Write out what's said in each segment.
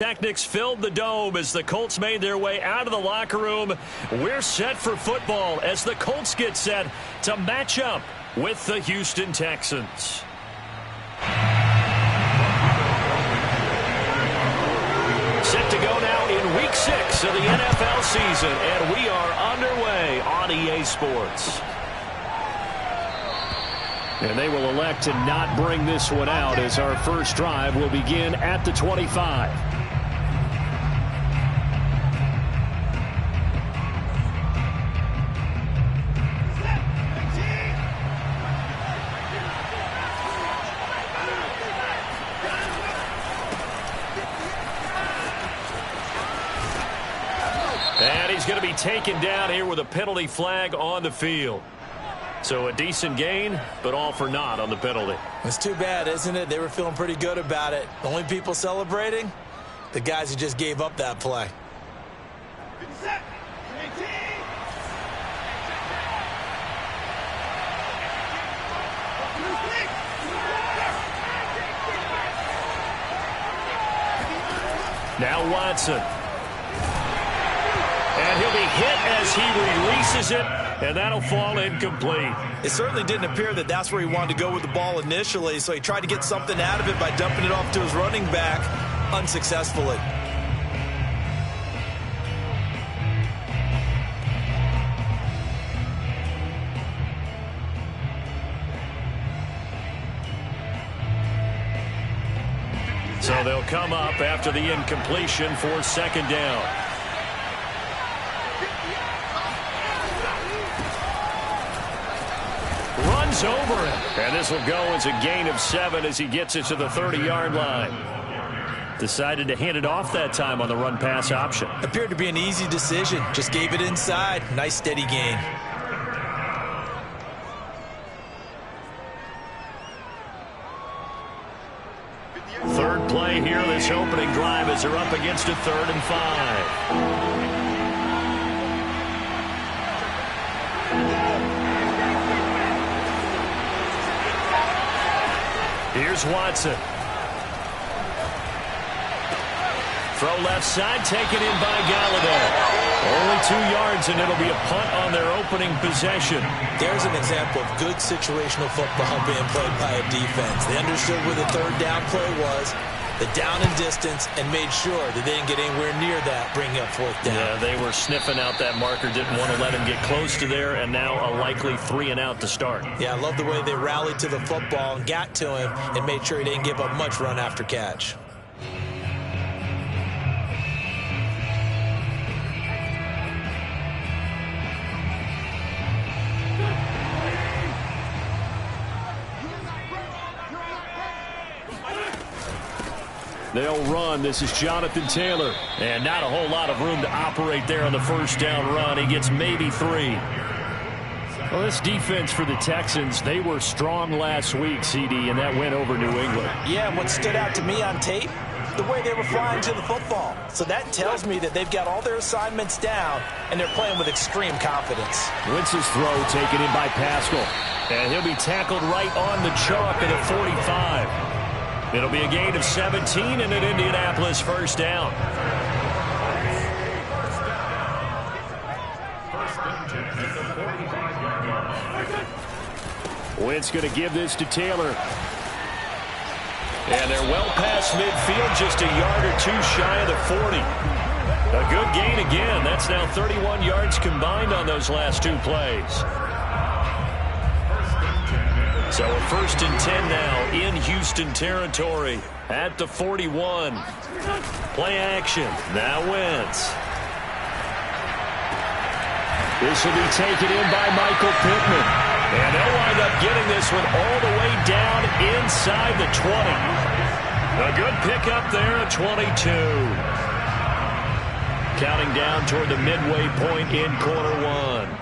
Pyrotechnics filled the dome as the Colts made their way out of the locker room. We're set for football as the Colts get set to match up with the Houston Texans. Set to go now in Week 6 of the NFL season, and we are underway on EA Sports. And they will elect to not bring this one out as our first drive will begin at the 25. And he's going to be taken down here with a penalty flag on the field. So a decent gain, but all for naught on the penalty. It's too bad, isn't it? They were feeling pretty good about it. The only people celebrating, the guys who just gave up that play. Now Watson. And he'll be hit as he releases it, and that'll fall incomplete. It certainly didn't appear that that's where he wanted to go with the ball initially, so he tried to get something out of it by dumping it off to his running back unsuccessfully. So they'll come up after the incompletion for second down. Runs over it. And this will go as a gain of 7 as he gets it to the 30-yard line. Decided to hand it off that time on the run-pass option. Appeared to be an easy decision. Just gave it inside. Nice steady gain. Third play here, this opening drive as they're up against a 3rd and 5. Here's Watson. Throw left side, taken in by Galladay. Only 2 yards, and it'll be a punt on their opening possession. There's an example of good situational football being played by a defense. They understood where the 3rd down play was, the down and distance, and made sure that they didn't get anywhere near that, bringing up 4th down. Yeah, they were sniffing out that marker, didn't want to let him get close to there, and now a likely 3 and out to start. Yeah, I love the way they rallied to the football and got to him and made sure he didn't give up much run after catch. They'll run. This is Jonathan Taylor. And not a whole lot of room to operate there on the first down run. He gets maybe 3. Well, this defense for the Texans, they were strong last week, CD, and that went over New England. Yeah, what stood out to me on tape, the way they were flying to the football. So that tells me that they've got all their assignments down, and they're playing with extreme confidence. Wentz's throw taken in by Pascal. And he'll be tackled right on the chalk at a 45. It'll be a gain of 17 and an Indianapolis first down. Wentz going to give this to Taylor. And they're well past midfield, just a yard or 2 shy of the 40. A good gain again. That's now 31 yards combined on those last 2 plays. So a 1st and 10 now in Houston territory at the 41. Play action. Now Wentz. This will be taken in by Michael Pittman. And they'll wind up getting this one all the way down inside the 20. A good pickup there at 22. Counting down toward the midway point in quarter 1.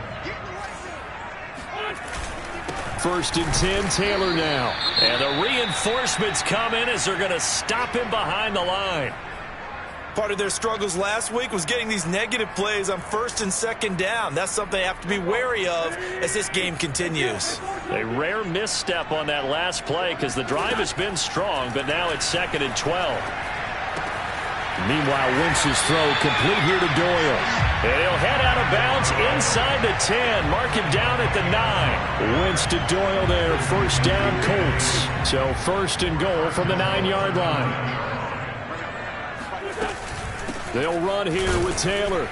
1st and 10, Taylor now. And the reinforcements come in as they're going to stop him behind the line. Part of their struggles last week was getting these negative plays on 1st and 2nd down. That's something they have to be wary of as this game continues. A rare misstep on that last play because the drive has been strong, but now it's 2nd and 12. Meanwhile, Wentz's throw complete here to Doyle. And he'll head out of bounds inside the 10. Mark him down at the 9. Wentz to Doyle there. First down, Colts. So first and goal from the 9-yard line. They'll run here with Taylor.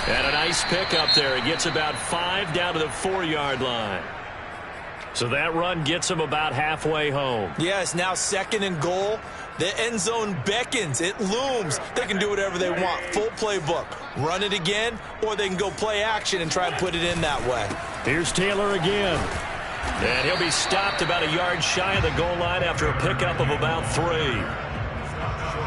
And a nice pickup there. He gets about 5 down to the 4-yard line. So that run gets him about halfway home. Yeah, it's now second and goal. The end zone beckons. It looms. They can do whatever they want. Full playbook. Run it again, or they can go play action and try and put it in that way. Here's Taylor again. And he'll be stopped about a yard shy of the goal line after a pickup of about 3.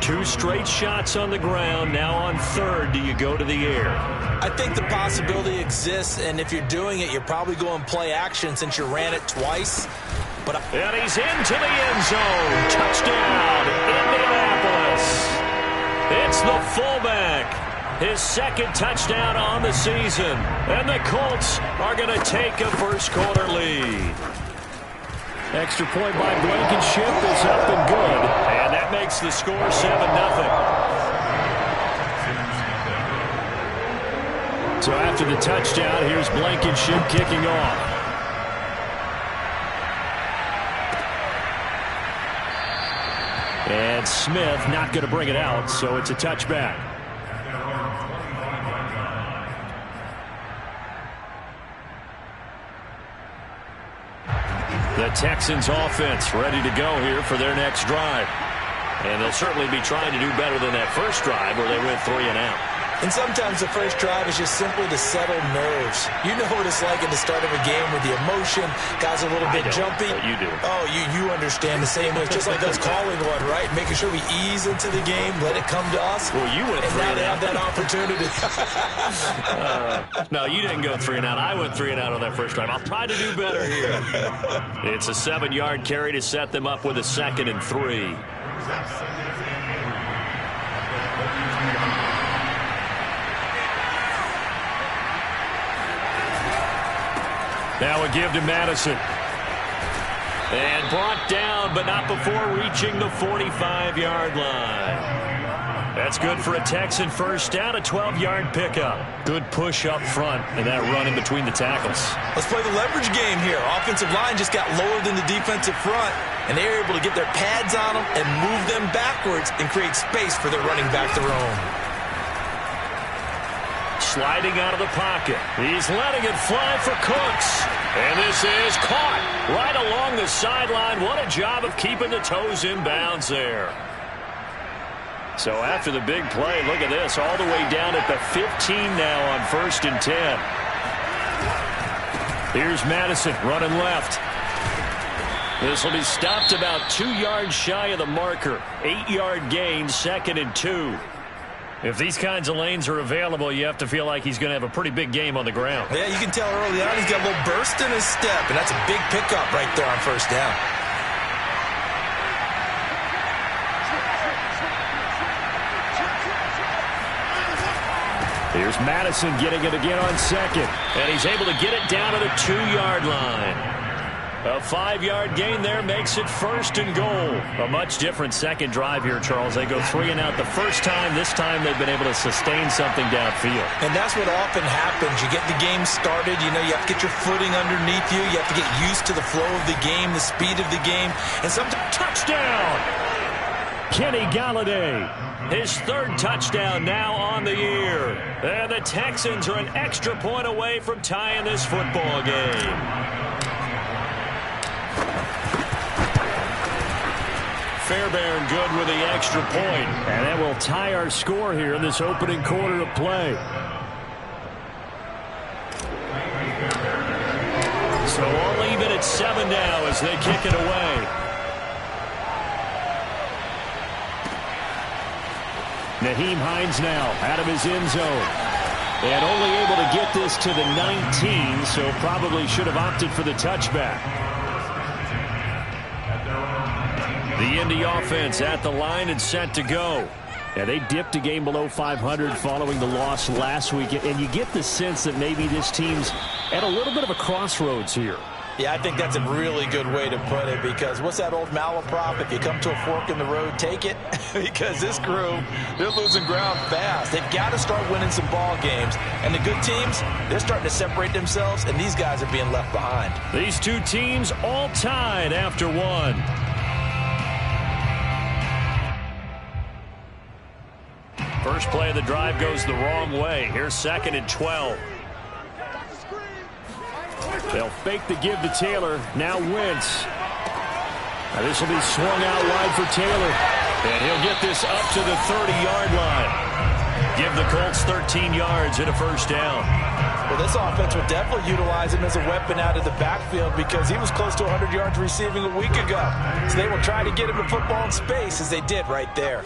2 straight shots on the ground. Now on third, do you go to the air? I think the possibility exists, and if you're doing it, you're probably going play action since you ran it twice. And he's into the end zone. Touchdown, Indianapolis. It's the fullback. His second touchdown on the season. And the Colts are going to take a first-quarter lead. Extra point by Blankenship is up and good. And that makes the score 7-0. So after the touchdown, here's Blankenship kicking off. And Smith not going to bring it out, so it's a touchback. The Texans offense ready to go here for their next drive. And they'll certainly be trying to do better than that first drive where they went 3 and out. And sometimes the first drive is just simply to settle nerves. You know what it's like at the start of a game with the emotion. Guys are a little bit jumpy. But you do. Oh, you understand the same way. It's just like us calling one, right? Making sure we ease into the game, let it come to us. Well, you went 3 and out. And now they have that opportunity. No, you didn't go 3 and out. I went 3 and out on that first drive. I'll try to do better here. It's a 7-yard carry to set them up with a 2nd and 3. Now a give to Madison. And brought down, but not before reaching the 45-yard line. That's good for a Texan first down, a 12-yard pickup. Good push up front, and that run in between the tackles. Let's play the leverage game here. Offensive line just got lower than the defensive front, and they were able to get their pads on them and move them backwards and create space for their running back to roam. Sliding out of the pocket. He's letting it fly for Cooks. And this is caught right along the sideline. What a job of keeping the toes in bounds there. So after the big play, look at this. All the way down at the 15 now on 1st and 10. Here's Madison running left. This will be stopped about 2 yards shy of the marker. 8-yard gain, 2nd and 2. If these kinds of lanes are available, you have to feel like he's going to have a pretty big game on the ground. Yeah, you can tell early on he's got a little burst in his step, and that's a big pickup right there on first down. Here's Madison getting it again on 2nd, and he's able to get it down to the 2-yard line. A 5-yard gain there makes it 1st and goal. A much different second drive here, Charles. They go 3 and out the first time. This time they've been able to sustain something downfield. And that's what often happens. You get the game started. You know, you have to get your footing underneath you. You have to get used to the flow of the game, the speed of the game. And sometimes... Touchdown! Kenny Galladay. His 3rd touchdown now on the year. And the Texans are an extra point away from tying this football game. Fairbairn good with the extra point. And that will tie our score here in this opening quarter of play. So all even at 7 now as they kick it away. Nyheim Hines now out of his end zone. And only able to get this to the 19, so probably should have opted for the touchback. The Indy offense at the line and set to go. Yeah, they dipped a game below 500 following the loss last week, and you get the sense that maybe this team's at a little bit of a crossroads here. Yeah, I think that's a really good way to put it, because what's that old malaprop? If you come to a fork in the road, take it. Because this crew, they're losing ground fast. They've got to start winning some ball games. And the good teams, they're starting to separate themselves, and these guys are being left behind. These two teams all tied after one. First play of the drive goes the wrong way. Here's 2nd and 12. They'll fake the give to Taylor. Now Wentz. Now this will be swung out wide for Taylor. And he'll get this up to the 30-yard line. Give the Colts 13 yards and a first down. Well, this offense will definitely utilize him as a weapon out of the backfield, because he was close to 100 yards receiving a week ago. So they will try to get him the football in space, as they did right there.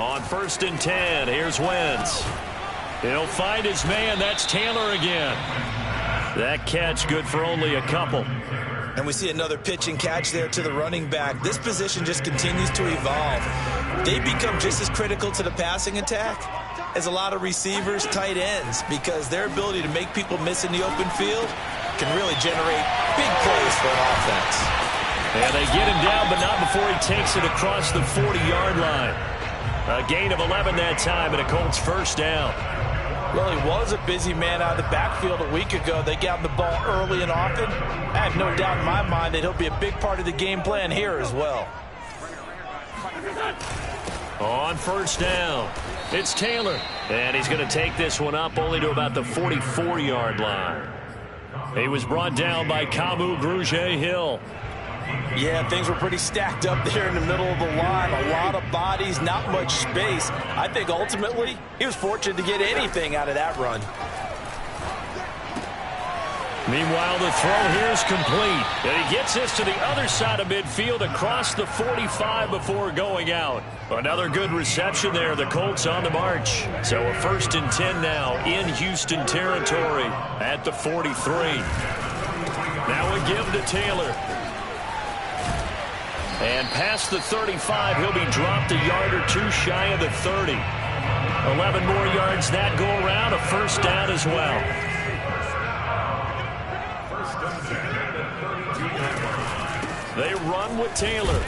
On 1st and 10, here's Wentz. He'll find his man. That's Taylor again. That catch good for only a couple. And we see another pitch and catch there to the running back. This position just continues to evolve. They become just as critical to the passing attack as a lot of receivers, tight ends, because their ability to make people miss in the open field can really generate big plays for an offense. And they get him down, but not before he takes it across the 40-yard line. A gain of 11 that time, and a Colts first down. Well, he was a busy man out of the backfield a week ago. They got him the ball early and often. I have no doubt in my mind that he'll be a big part of the game plan here as well. On 1st down, it's Taylor. And he's going to take this one up only to about the 44-yard line. He was brought down by Kamu Grugier-Hill. Yeah, things were pretty stacked up there in the middle of the line. A lot of bodies, not much space. I think ultimately he was fortunate to get anything out of that run. Meanwhile, the throw here is complete. And he gets this to the other side of midfield across the 45 before going out. Another good reception there. The Colts on the march. So a 1st and 10 now in Houston territory at the 43. Now a give to Taylor. And past the 35, he'll be dropped a yard or two shy of the 30. 11 more yards that go around, a first down as well. They run with Taylor.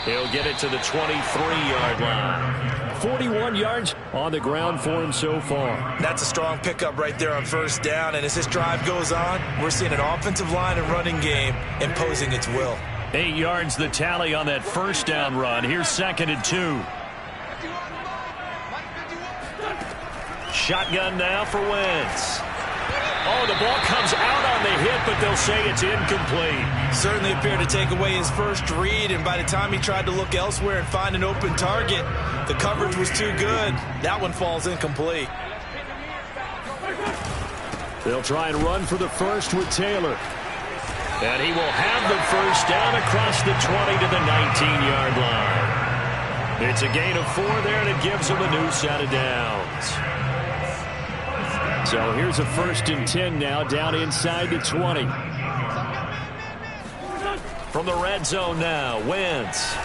He'll get it to the 23-yard line. 41 yards on the ground for him so far. That's a strong pickup right there on 1st down. And as this drive goes on, we're seeing an offensive line and running game imposing its will. 8 yards the tally on that 1st down run. Here's 2nd and 2. Shotgun now for Wentz. Oh, the ball comes out on the hit, but they'll say it's incomplete. Certainly appeared to take away his first read, and by the time he tried to look elsewhere and find an open target, the coverage was too good. That one falls incomplete. They'll try and run for the first with Taylor. And he will have the first down across the 20 to the 19-yard line. It's a gain of 4 there, and it gives him a new set of downs. So here's a 1st and 10 now down inside the 20. From the red zone now, Wentz.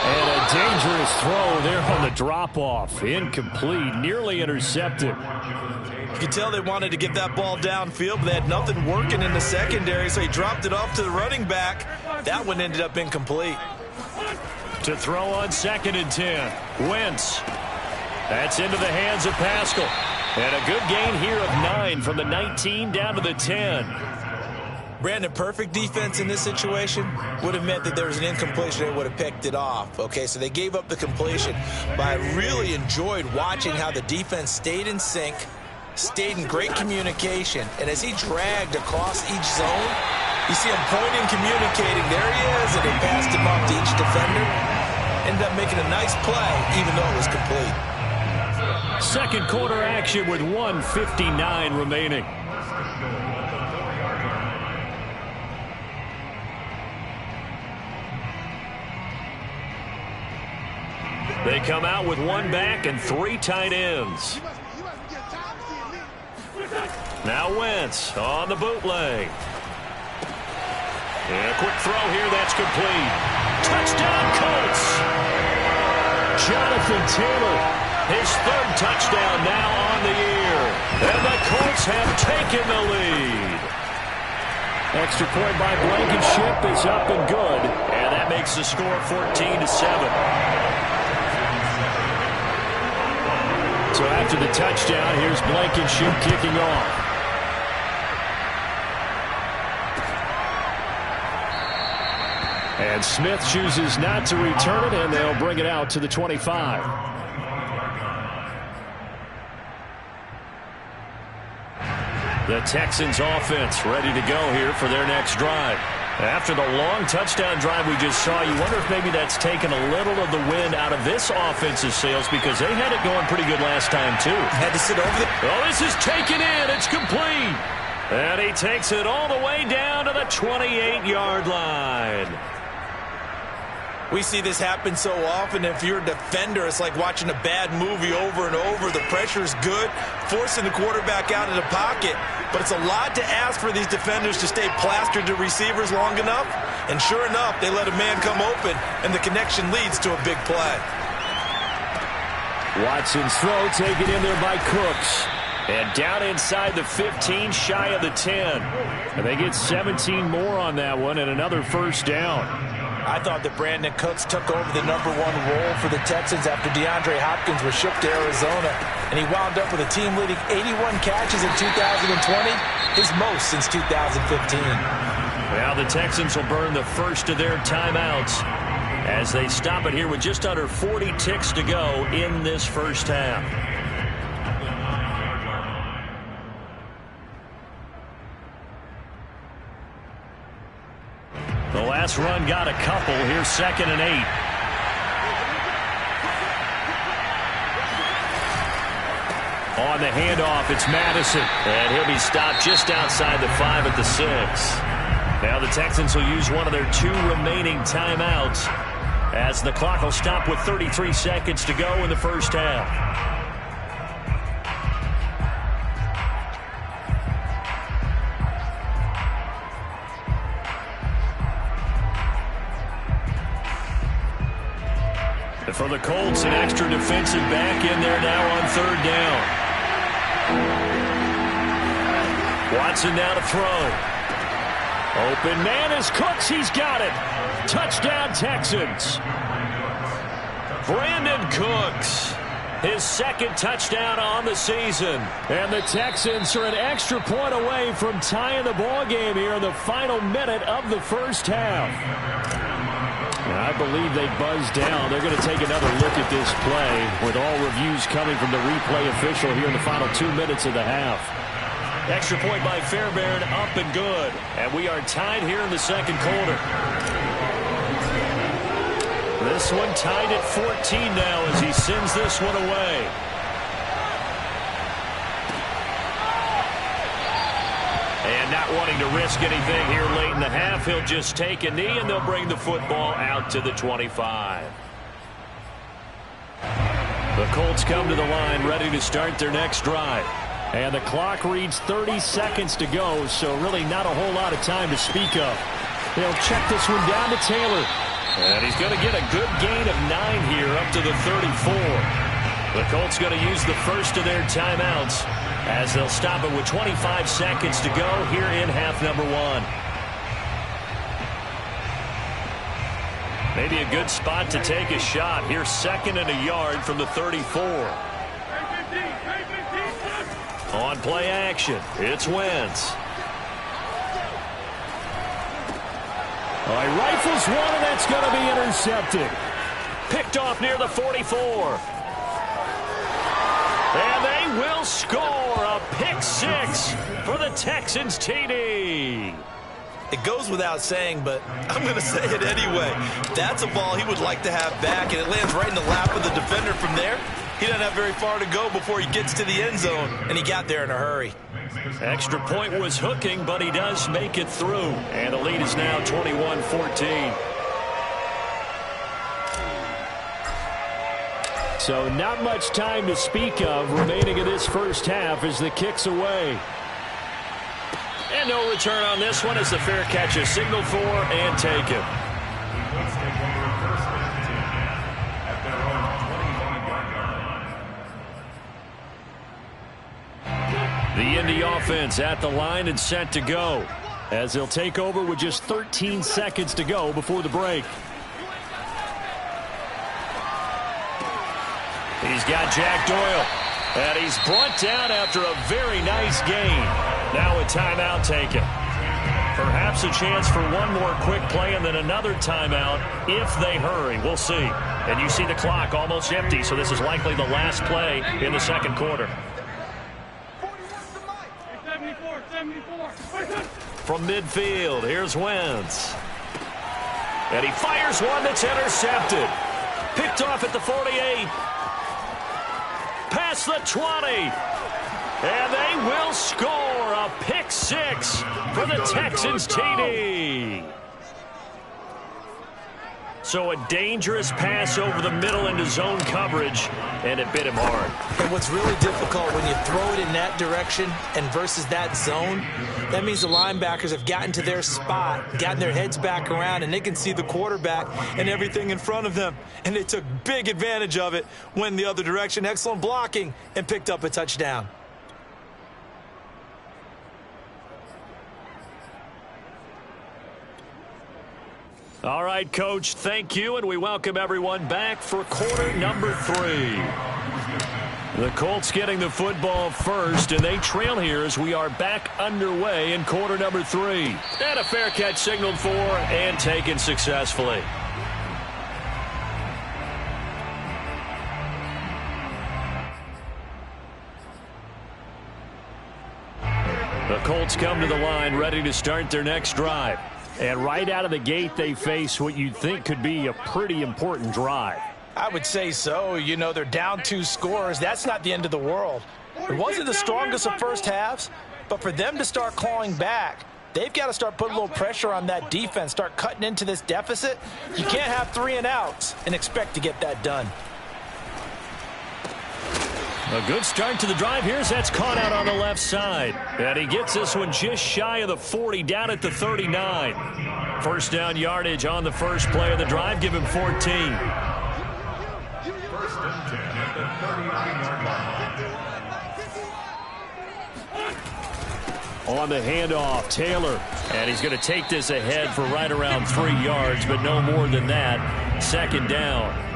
And a dangerous throw there on the drop-off. Incomplete, nearly intercepted. You could tell they wanted to get that ball downfield, but they had nothing working in the secondary, so he dropped it off to the running back. That one ended up incomplete. To throw on 2nd and 10. Wentz. That's into the hands of Pascal. And a good gain here of 9 from the 19 down to the 10. Brandon, perfect defense in this situation would have meant that there was an incompletion. They would have picked it off. Okay, so they gave up the completion. But I really enjoyed watching how the defense stayed in sync, stayed in great communication, and as he dragged across each zone, you see him pointing, communicating. There he is, and they passed him off to each defender. Ended up making a nice play, even though it was complete. Second quarter action with 1:59 remaining. They come out with 1 back and 3 tight ends. Now Wentz on the bootleg. And a quick throw here, that's complete. Touchdown, Colts! Jonathan Taylor, his third touchdown now on the year. And the Colts have taken the lead. Extra point by Blankenship is up and good. And that makes the score 14-7. So after the touchdown, here's Blankenship kicking off. And Smith chooses not to return it, and they'll bring it out to the 25. The Texans offense ready to go here for their next drive. After the long touchdown drive we just saw, you wonder if maybe that's taken a little of the wind out of this offense's sails, because they had it going pretty good last time, too. Had to sit over the... Oh, this is taken in. It's complete. And he takes it all the way down to the 28-yard line. We see this happen so often. If you're a defender, it's like watching a bad movie over and over. The pressure's good, forcing the quarterback out of the pocket. But it's a lot to ask for these defenders to stay plastered to receivers long enough. And sure enough, they let a man come open, and the connection leads to a big play. Watson's throw taken in there by Cooks. And down inside the 15, shy of the 10. And they get 17 more on that one and another first down. I thought that Brandon Cooks took over the #1 role for the Texans after DeAndre Hopkins was shipped to Arizona, and he wound up with a team-leading 81 catches in 2020, his most since 2015. Now the Texans will burn the first of their timeouts as they stop it here with just under 40 ticks to go in this first half. The last run got a couple. Here's 2nd and 8. On the handoff, it's Madison. And he'll be stopped just outside the 5 at the 6. Now the Texans will use one of their 2 remaining timeouts as the clock will stop with 33 seconds to go in the first half. For the Colts, an extra defensive back in there now on 3rd down. Watson now to throw. Open man is Cooks. He's got it. Touchdown, Texans. Brandon Cooks, his 2nd touchdown on the season. And the Texans are an extra point away from tying the ball game here in the final minute of the first half. I believe they buzzed down. They're going to take another look at this play with all reviews coming from the replay official here in the final 2 minutes of the half. Extra point by Fairbairn, up and good. And we are tied here in the 2nd quarter. This one tied at 14 now as he sends this one away. And not wanting to risk anything here late in the half, he'll just take a knee, and they'll bring the football out to the 25. The Colts come to the line ready to start their next drive. And the clock reads 30 seconds to go, so really not a whole lot of time to speak of. They'll check this one down to Taylor. And he's going to get a good gain of 9 here up to the 34. The Colts going to use the first of their timeouts as they'll stop it with 25 seconds to go here in half number 1. Maybe a good spot to take a shot. Here's 2nd and a yard from the 34. On play action, it's Wentz. He rifles one, and that's going to be intercepted. Picked off near the 44. And they will score a pick 6 for the Texans TD. It goes without saying, but I'm going to say it anyway. That's a ball he would like to have back, and it lands right in the lap of the defender from there. He doesn't have very far to go before he gets to the end zone, and he got there in a hurry. Extra point was hooking, but he does make it through. And the lead is now 21-14. So not much time to speak of remaining in this first half as the kick's away. And no return on this one as the fair catch is signaled for and taken. The Indy offense at the line and set to go, as they'll take over with just 13 seconds to go before the break. He's got Jack Doyle, and he's brought down after a very nice gain. Now a timeout taken. Perhaps a chance for one more quick play and then another timeout if they hurry. We'll see. And you see the clock almost empty, so this is likely the last play in the second quarter. From midfield, here's Wentz. And he fires one that's intercepted. Picked off at the 48. Past the 20. And they will score a pick six for the Texans TD. So a dangerous pass over the middle into zone coverage, and it bit him hard. And what's really difficult when you throw it in that direction and versus that zone, that means the linebackers have gotten to their spot, gotten their heads back around, and they can see the quarterback and everything in front of them. And they took big advantage of it, went the other direction, excellent blocking, and picked up a touchdown. All right, Coach, thank you, and we welcome everyone back for quarter number 3. The Colts getting the football first, and they trail here as we are back underway in quarter number 3. And a fair catch signaled for and taken successfully. The Colts come to the line ready to start their next drive. And right out of the gate, they face what you'd think could be a pretty important drive. I would say so. You know, they're down 2 scores. That's not the end of the world. It wasn't the strongest of first halves, but for them to start clawing back, they've got to start putting a little pressure on that defense, start cutting into this deficit. You can't have 3 and outs and expect to get that done. A good start to the drive here as that's caught out on the left side. And he gets this one just shy of the 40, down at the 39. First down yardage on the first play of the drive. Give him 14. First and 10 at the 39 yard line. On the handoff, Taylor. And he's going to take this ahead for right around 3 yards, but no more than that. Second down.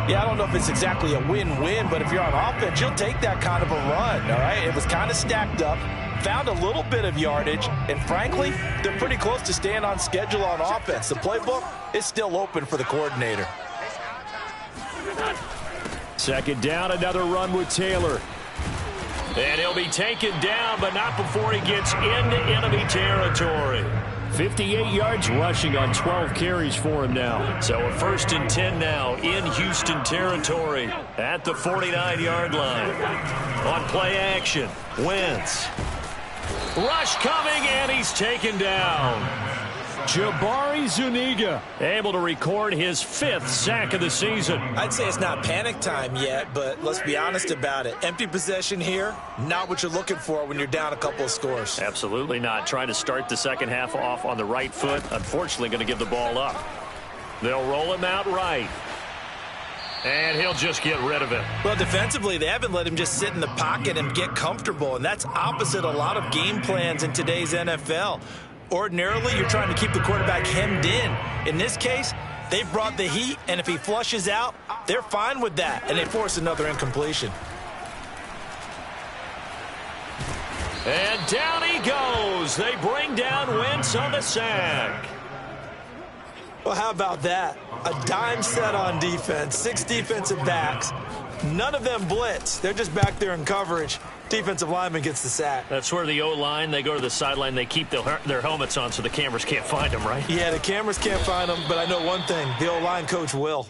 Yeah, I don't know if it's exactly a win-win, but if you're on offense, you'll take that kind of a run, all right? It was kind of stacked up, found a little bit of yardage, and frankly, they're pretty close to staying on schedule on offense. The playbook is still open for the coordinator. Second down, another run with Taylor. And he'll be taken down, but not before he gets into enemy territory. 58 yards rushing on 12 carries for him now. So a first and 10 now in Houston territory at the 49-yard line. On play action, Wentz. Rush coming, and he's taken down. Jabari Zuniga able to record his 5th sack of the season. I'd say it's not panic time yet, but let's be honest about it. Empty possession here, not what you're looking for when you're down a couple of scores. Absolutely not. Trying to start the second half off on the right foot. Unfortunately, going to give the ball up. They'll roll him out right. And he'll just get rid of it. Well, defensively, they haven't let him just sit in the pocket and get comfortable, and that's opposite a lot of game plans in today's NFL. Ordinarily, you're trying to keep the quarterback hemmed in. In this case, they've brought the heat, and if he flushes out, they're fine with that, and they force another incompletion. And down he goes. They bring down Wentz on the sack. Well, how about that? A dime set on defense, 6 defensive backs. None of them blitz. They're just back there in coverage. Defensive lineman gets the sack. That's where the O-line, they go to the sideline, they keep their helmets on so the cameras can't find them, right? Yeah, the cameras can't find them, but I know one thing. The O-line coach will.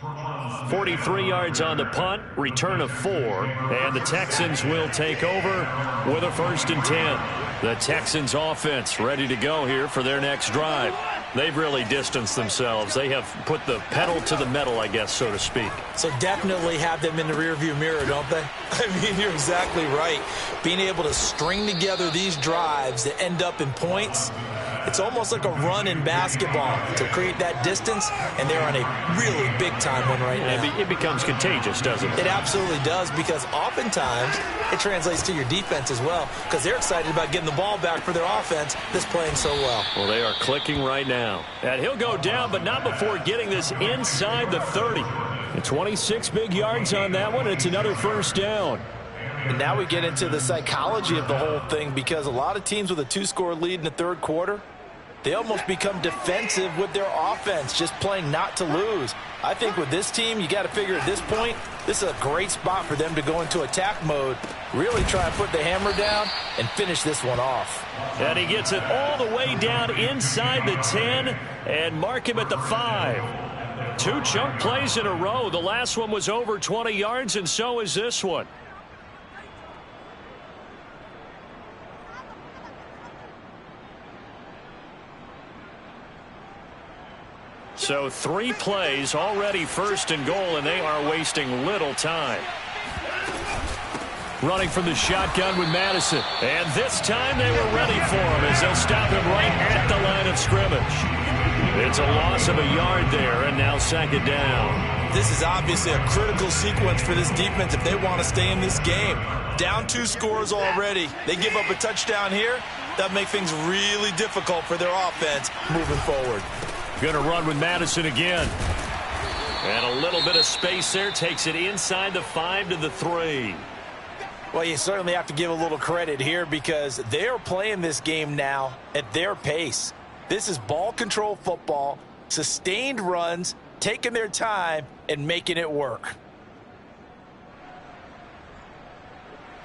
43 yards on the punt, return of 4, and the Texans will take over with a first and 10. The Texans offense ready to go here for their next drive. They've really distanced themselves. They have put the pedal to the metal, I guess, so to speak. So definitely have them in the rearview mirror, don't they? I mean, you're exactly right. Being able to string together these drives that end up in points, It's almost like a run in basketball to create that distance, and they're on a really big-time one right now. It becomes contagious, doesn't it? It absolutely does, because oftentimes it translates to your defense as well, because they're excited about getting the ball back for their offense that's playing so well. Well, they are clicking right now. And he'll go down, but not before getting this inside the 30. And 26 big yards on that one. It's another first down. And now we get into the psychology of the whole thing, because a lot of teams with a 2-score lead in the third quarter, they almost become defensive with their offense, just playing not to lose. I think with this team, you got to figure at this point, this is a great spot for them to go into attack mode, really try and put the hammer down and finish this one off. And he gets it all the way down inside the 10 and mark him at the 5. 2 chunk plays in a row. The last one was over 20 yards, and so is this one. So 3 plays, already first and goal, and they are wasting little time. Running from the shotgun with Madison. And this time they were ready for him as they'll stop him right at the line of scrimmage. It's a loss of a yard there, and now second down. This is obviously a critical sequence for this defense if they want to stay in this game. Down 2 scores already. They give up a touchdown here. That makes things really difficult for their offense moving forward. Going to run with Madison again. And a little bit of space there. Takes it inside the 5 to the 3. Well, you certainly have to give a little credit here, because they're playing this game now at their pace. This is ball control football, sustained runs, taking their time and making it work.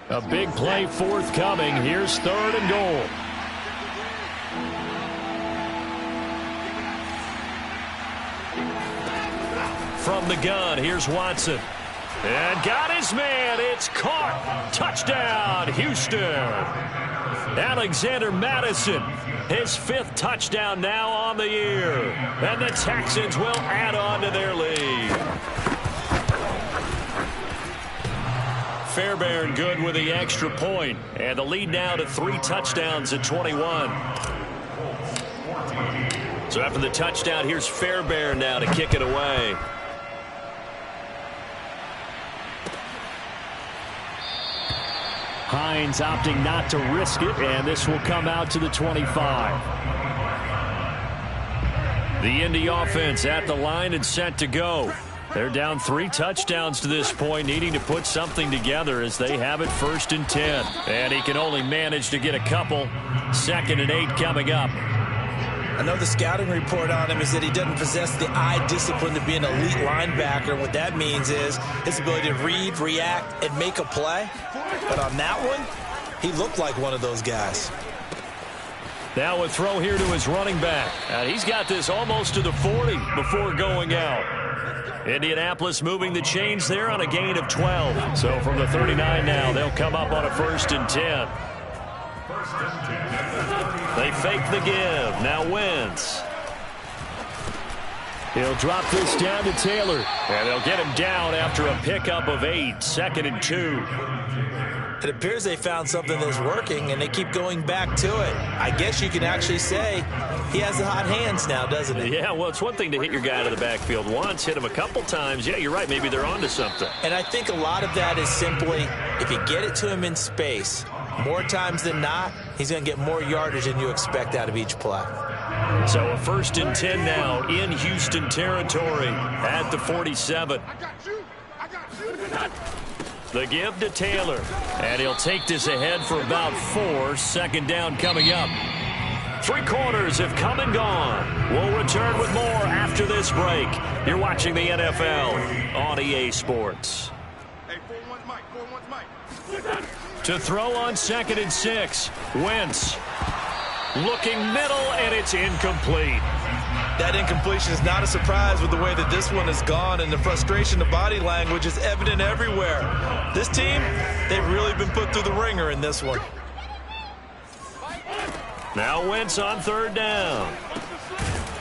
A big play forthcoming. Here's third and goal. From the gun, here's Watson. And got his man. It's caught. Touchdown, Houston. Alexander Madison, his 5th touchdown now on the year. And the Texans will add on to their lead. Fairbairn good with the extra point. And the lead now to 3 touchdowns at 21. So after the touchdown, here's Fairbairn now to kick it away. Hines opting not to risk it, and this will come out to the 25. The Indy offense at the line and set to go. They're down 3 touchdowns to this point, needing to put something together as they have it 1st and 10. And he can only manage to get a couple. 2nd and 8 coming up. I know the scouting report on him is that he doesn't possess the eye discipline to be an elite linebacker. And what that means is his ability to read, react, and make a play. But on that one, he looked like one of those guys. Now a throw here to his running back. He's got this almost to the 40 before going out. Indianapolis moving the chains there on a gain of 12. So from the 39 now, they'll come up on a 1st and 10. They fake the give. Now Wentz. He'll drop this down to Taylor. And they'll get him down after a pickup of 8. 2nd and 2. It appears they found something that's working, and they keep going back to it. I guess you can actually say he has the hot hands now, doesn't he? Yeah, well, it's one thing to hit your guy out of the backfield once, hit him a couple times. Yeah, you're right. Maybe they're onto something. And I think a lot of that is simply if you get it to him in space, more times than not, he's going to get more yardage than you expect out of each play. So a 1st and 10 now in Houston territory at the 47. The give to Taylor. And he'll take this ahead for about 4. 2nd down coming up. 3 quarters have come and gone. We'll return with more after this break. You're watching the NFL on EA Sports. Hey, 4-1 Mike. To throw on 2nd and 6. Wentz. Looking middle, and it's incomplete. That incompletion is not a surprise with the way that this one has gone, and the frustration, the body language is evident everywhere. This team, they've really been put through the ringer in this one. Now Wentz on 3rd down.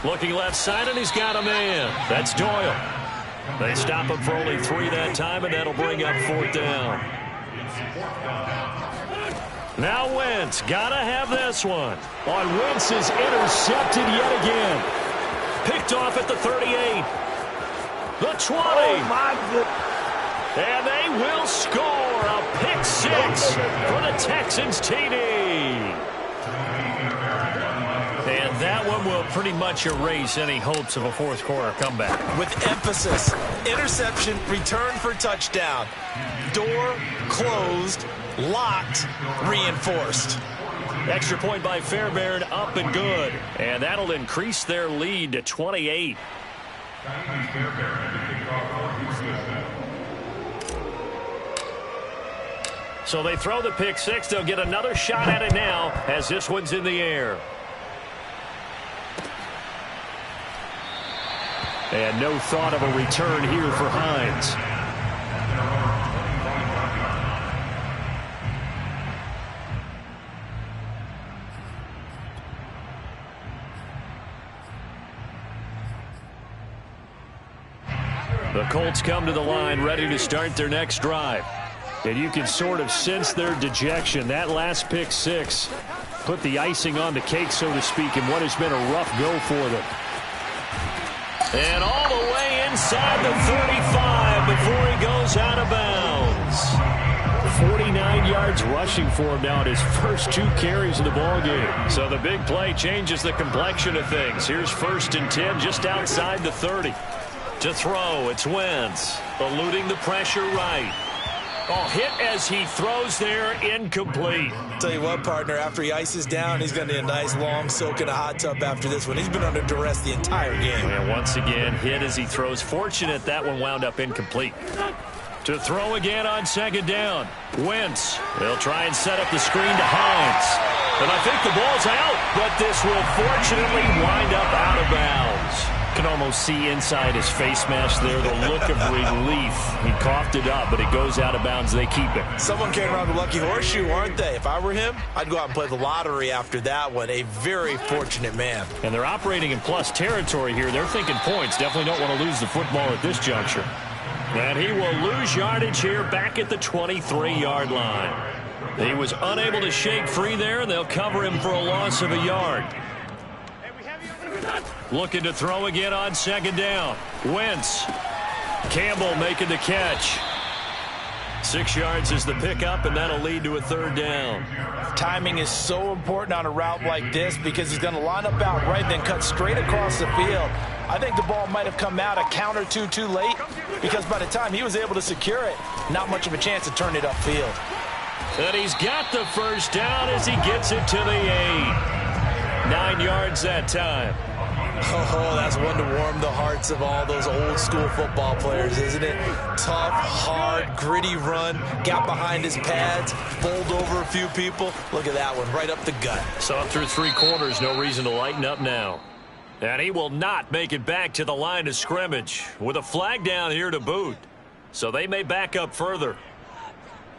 Looking left side, and he's got a man. That's Doyle. They stop him for only 3 that time, and that'll bring up 4th down. Now Wentz, gotta have this one. On Wentz is intercepted yet again. Picked off at the 38. The 20. Oh, my goodness. And they will score a pick six for the Texans TD. And that one will pretty much erase any hopes of a fourth quarter comeback. With emphasis, interception, return for touchdown. Door closed, locked, reinforced. Extra point by Fairbairn, up and good. And that'll increase their lead to 28. So they throw the pick six. They'll get another shot at it now as this one's in the air. And no thought of a return here for Hines. The Colts come to the line ready to start their next drive. And you can sort of sense their dejection. That last pick six put the icing on the cake, so to speak, in what has been a rough go for them. And all the way inside the 35 before he goes out of bounds. 49 yards rushing for him now at his first 2 carries of the ballgame. So the big play changes the complexion of things. Here's 1st and 10 just outside the 30. To throw, it's Wentz, eluding the pressure right. Oh, hit as he throws there, incomplete. Tell you what, partner, after he ices down, he's going to need a nice long soak in a hot tub after this one. He's been under duress the entire game. And once again, hit as he throws. Fortunate that one wound up incomplete. To throw again on 2nd down. Wentz. They'll try and set up the screen to Hines. And I think the ball's out, but this will fortunately wind up out of bounds. Can almost see inside his face mask there the look of relief. He coughed it up, but it goes out of bounds. They keep it. Someone came around the lucky horseshoe, aren't they? If I were him, I'd go out and play the lottery after that one. A very fortunate man. And they're operating in plus territory here. They're thinking points. Definitely don't want to lose the football at this juncture. And he will lose yardage here back at the 23-yard line. He was unable to shake free there, and they'll cover him for a loss of a yard. Looking to throw again on 2nd down. Wentz. Campbell making the catch. 6 yards is the pickup, and that'll lead to a 3rd down. Timing is so important on a route like this because he's going to line up out right, then cut straight across the field. I think the ball might have come out a count or two too late because by the time he was able to secure it, not much of a chance to turn it upfield. And he's got the 1st down as he gets it to the 8. 9 yards that time. Oh, that's one to warm the hearts of all those old school football players, isn't it? Tough, hard, gritty run, got behind his pads, bowled over a few people. Look at that one, right up the gut. So up through 3 quarters, no reason to lighten up now. And he will not make it back to the line of scrimmage with a flag down here to boot. So they may back up further.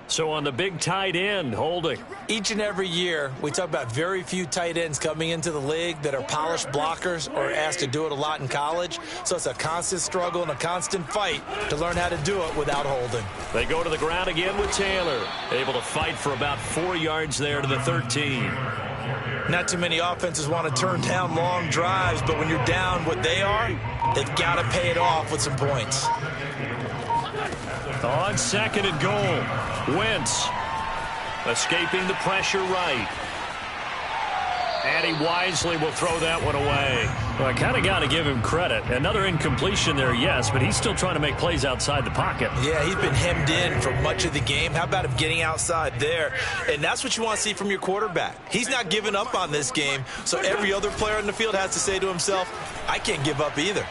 So on the big tight end, holding. Each and every year, we talk about very few tight ends coming into the league that are polished blockers or asked to do it a lot in college. So it's a constant struggle and a constant fight to learn how to do it without holding. They go to the ground again with Taylor. Able to fight for about 4 yards there to the 13. Not too many offenses want to turn down long drives, but when you're down what they are, they've got to pay it off with some points. On 2nd and goal, Wentz escaping the pressure right. And he wisely will throw that one away. Well, I kind of got to give him credit. Another incompletion there, yes, but he's still trying to make plays outside the pocket. Yeah, he's been hemmed in for much of the game. How about him getting outside there? And that's what you want to see from your quarterback. He's not giving up on this game, so every other player in the field has to say to himself, I can't give up either.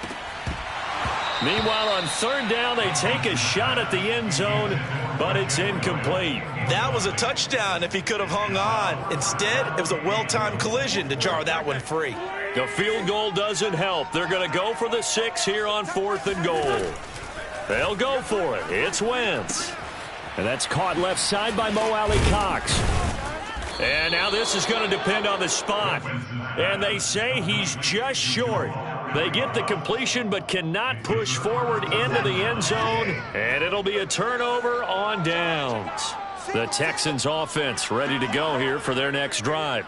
Meanwhile, on 3rd down, they take a shot at the end zone, but it's incomplete. That was a touchdown if he could have hung on. Instead, it was a well-timed collision to jar that one free. The field goal doesn't help. They're going to go for the 6 here on 4th and goal. They'll go for it. It's Wentz. And that's caught left side by Mo Alley-Cox. And now this is going to depend on the spot. And they say he's just short. They get the completion but cannot push forward into the end zone. And it'll be a turnover on downs. The Texans offense ready to go here for their next drive.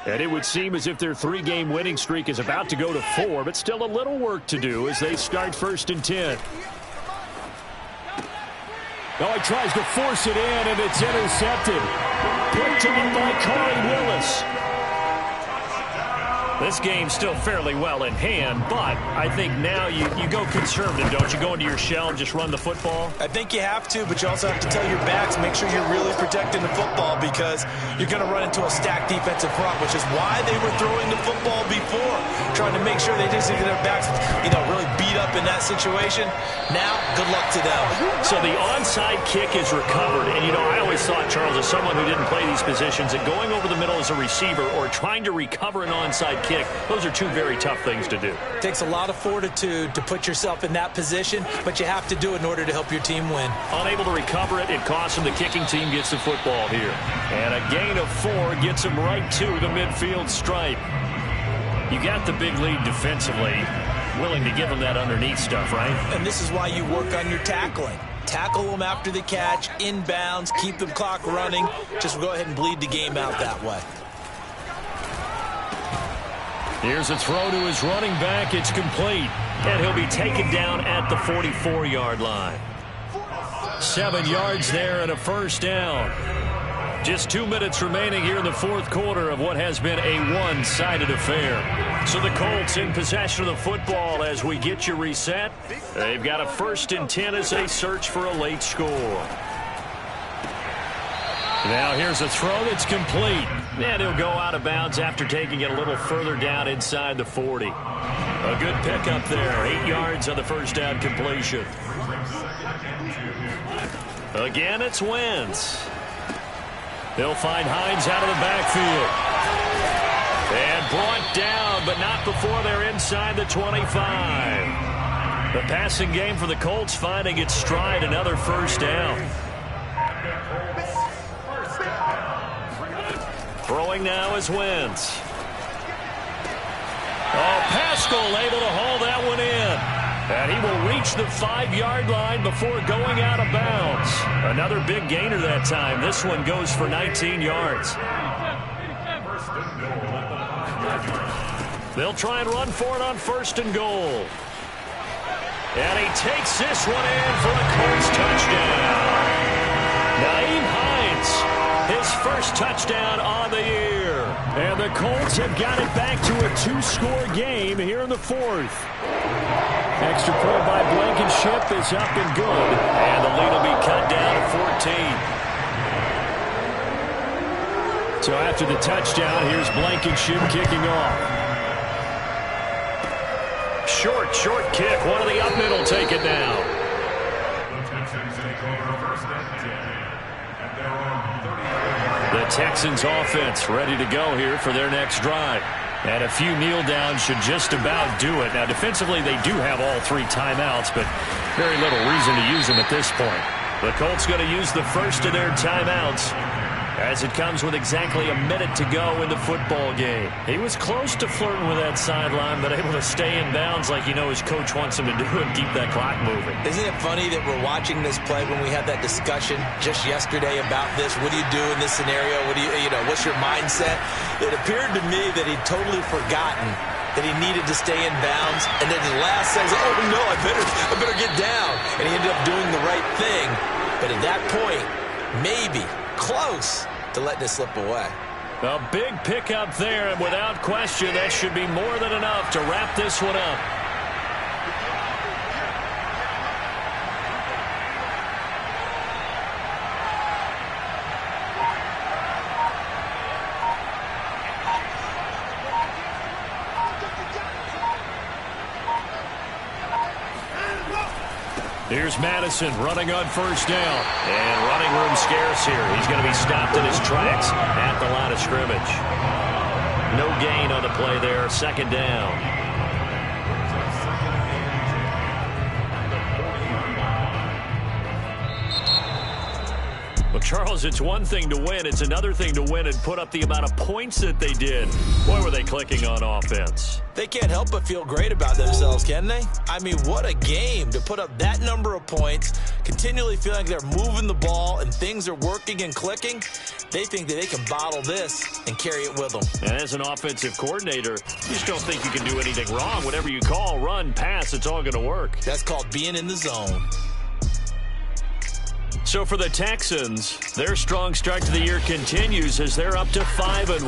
And it would seem as if their 3-game winning streak is about to go to 4, but still a little work to do as they start 1st and 10. Oh, he tries to force it in, and it's intercepted. Picked up by Corey Willis. This game's still fairly well in hand, but I think now you go conservative, don't you? Go into your shell and just run the football? I think you have to, but you also have to tell your backs, make sure you're really protecting the football because you're going to run into a stacked defensive front, which is why they were throwing the football before, trying to make sure they just get their backs, really beat up in that situation. Now, good luck to them. So the onside kick is recovered, and, I always thought, Charles, as someone who didn't play these positions, that going over the middle as a receiver or trying to recover an onside kick, those are two very tough things to do. It takes a lot of fortitude to put yourself in that position, but you have to do it in order to help your team win. Unable to recover it, it costs them. The kicking team gets the football here. And a gain of 4 gets them right to the midfield stripe. You got the big lead defensively, willing to give them that underneath stuff, right? And this is why you work on your tackling. Tackle them after the catch, inbounds, keep the clock running. Just go ahead and bleed the game out that way. Here's a throw to his running back. It's complete. And he'll be taken down at the 44-yard line. 7 yards there and a 1st down. Just 2 minutes remaining here in the 4th quarter of what has been a one-sided affair. So the Colts in possession of the football as we get you reset. They've got a 1st and 10 as they search for a late score. Now here's a throw that's complete. And he'll go out of bounds after taking it a little further down inside the 40. A good pickup there. 8 yards on the 1st down completion. Again, it's Wentz. They'll find Hines out of the backfield. And brought down, but not before they're inside the 25. The passing game for the Colts finding its stride, another 1st down. Throwing now is Wentz. Oh, Pascal able to haul that one in. And he will reach the 5-yard line before going out of bounds. Another big gainer that time. This one goes for 19 yards. They'll try and run for it on 1st and goal. And he takes this one in for a Colts touchdown. Nyheim Hines, his 1st touchdown on the year. And the Colts have got it back to a 2-score game here in the 4th. Extra point by Blankenship is up and good. And the lead will be cut down to 14. So after the touchdown, here's Blankenship kicking off. Short kick. One of the up middle take it now. The Texans offense ready to go here for their next drive. And a few kneel downs should just about do it. Now, defensively, they do have all 3 timeouts, but very little reason to use them at this point. The Colts going to use the first of their timeouts as it comes with exactly a minute to go in the football game. He was close to flirting with that sideline, but able to stay in bounds like his coach wants him to do and keep that clock moving. Isn't it funny that we're watching this play when we had that discussion just yesterday about this? What do you do in this scenario? What do what's your mindset? It appeared to me that he'd totally forgotten that he needed to stay in bounds, and then the last says, oh no, I better get down. And he ended up doing the right thing. But at that point, maybe close to letting it slip away. A big pickup there, and without question, that should be more than enough to wrap this one up. Here's Madison running on 1st down. And running room scarce here. He's going to be stopped in his tracks at the line of scrimmage. No gain on the play there. 2nd down. Well, Charles, it's one thing to win. It's another thing to win and put up the amount of points that they did. Boy, were they clicking on offense. They can't help but feel great about themselves, can they? I mean, what a game to put up that number of points, continually feeling like they're moving the ball and things are working and clicking. They think that they can bottle this and carry it with them. And as an offensive coordinator, you just don't think you can do anything wrong. Whatever you call, run, pass, it's all going to work. That's called being in the zone. So for the Texans, their strong start to the year continues as they're up to 5-1.